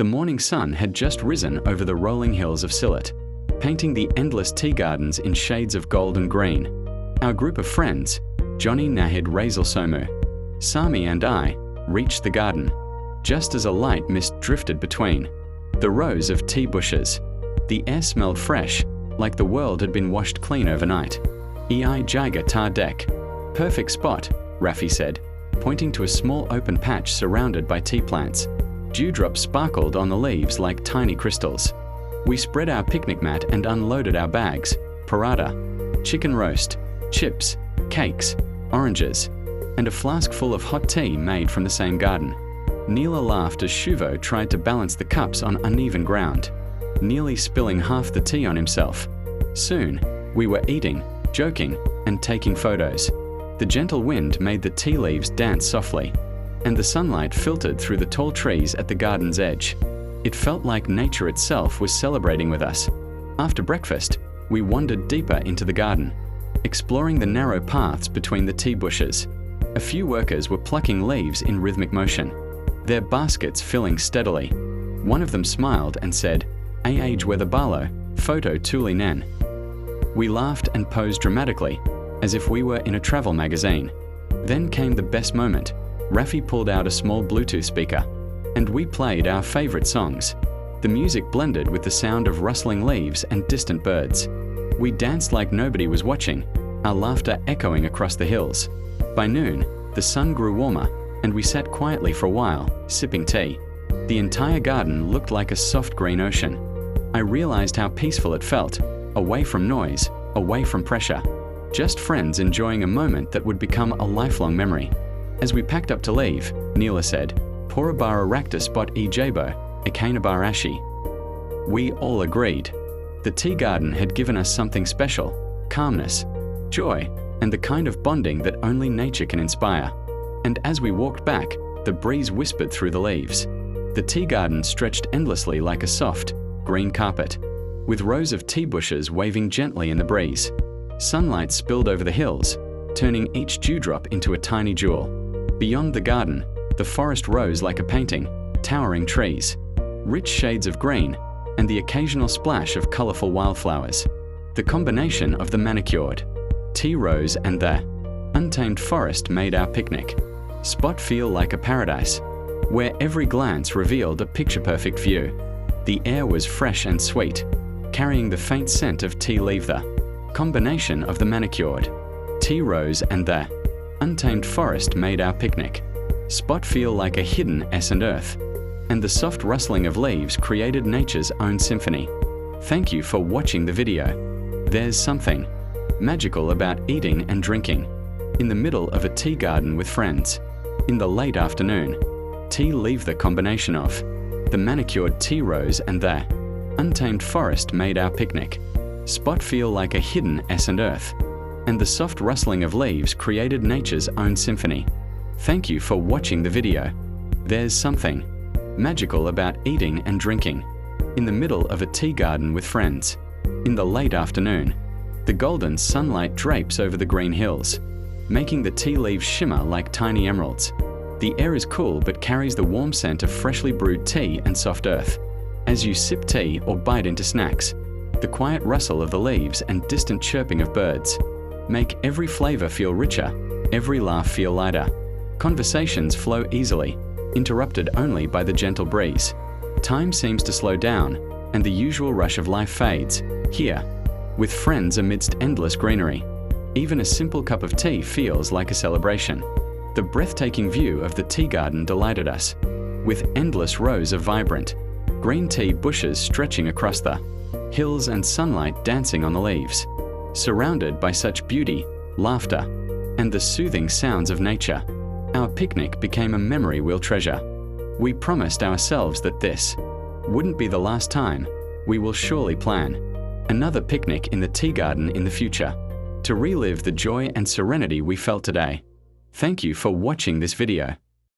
The morning sun had just risen over the rolling hills of Sylhet, painting the endless tea gardens in shades of gold and green. Our group of friends, Johnny Nahid Razelsomu, Sami and I, reached the garden, just as a light mist drifted between the rows of tea bushes. The air smelled fresh, like the world had been washed clean overnight. Ei Jiga tar deck. Perfect spot, Rafi said, pointing to a small open patch surrounded by tea plants. Dewdrops sparkled on the leaves like tiny crystals. We spread our picnic mat and unloaded our bags: paratha, chicken roast, chips, cakes, oranges, and a flask full of hot tea made from the same garden. Neela laughed as Shuvo tried to balance the cups on uneven ground, nearly spilling half the tea on himself. Soon, we were eating, joking, and taking photos. The gentle wind made the tea leaves dance softly, and the sunlight filtered through the tall trees at the garden's edge. It felt like nature itself was celebrating with us. After breakfast, we wandered deeper into the garden, exploring the narrow paths between the tea bushes. A few workers were plucking leaves in rhythmic motion, their baskets filling steadily. One of them smiled and said, "Age weather balo, photo tuli nen." We laughed and posed dramatically, as if we were in a travel magazine. Then came the best moment. Rafi pulled out a small Bluetooth speaker, and we played our favorite songs. The music blended with the sound of rustling leaves and distant birds. We danced like nobody was watching, our laughter echoing across the hills. By noon, the sun grew warmer, and we sat quietly for a while, sipping tea. The entire garden looked like a soft green ocean. I realized how peaceful it felt, away from noise, away from pressure. Just friends enjoying a moment that would become a lifelong memory. As we packed up to leave, Neela said, "Porabara rakta spot e jabo, ekanabar ashi." We all agreed. The tea garden had given us something special: calmness, joy, and the kind of bonding that only nature can inspire. And as we walked back, the breeze whispered through the leaves. The tea garden stretched endlessly like a soft, green carpet, with rows of tea bushes waving gently in the breeze. Sunlight spilled over the hills, turning each dewdrop into a tiny jewel. Beyond the garden, the forest rose like a painting, towering trees, rich shades of green, and the occasional splash of colorful wildflowers. The combination of the manicured tea rose and the untamed forest made our picnic spot feel like a paradise, where every glance revealed a picture-perfect view. The air was fresh and sweet, carrying the faint scent of tea leaf. The combination of the manicured tea rose and the untamed forest made our picnic spot feel like a hidden earth, and the soft rustling of leaves created nature's own symphony. Thank you for watching the video. There's something magical about eating and drinking in the middle of a tea garden with friends. In the late afternoon, tea leave. The combination of the manicured tea rose and the untamed forest made our picnic spot feel like a hidden earth, and the soft rustling of leaves created nature's own symphony. Thank you for watching the video. There's something magical about eating and drinking in the middle of a tea garden with friends. In the late afternoon, the golden sunlight drapes over the green hills, making the tea leaves shimmer like tiny emeralds. The air is cool but carries the warm scent of freshly brewed tea and soft earth. As you sip tea or bite into snacks, the quiet rustle of the leaves and distant chirping of birds make every flavor feel richer, every laugh feel lighter. Conversations flow easily, interrupted only by the gentle breeze. Time seems to slow down, and the usual rush of life fades. Here, with friends amidst endless greenery, even a simple cup of tea feels like a celebration. The breathtaking view of the tea garden delighted us, with endless rows of vibrant, green tea bushes stretching across the hills and sunlight dancing on the leaves. Surrounded by such beauty, laughter, and the soothing sounds of nature, our picnic became a memory we'll treasure. We promised ourselves that this wouldn't be the last time. We will surely plan another picnic in the tea garden in the future, to relive the joy and serenity we felt today. Thank you for watching this video.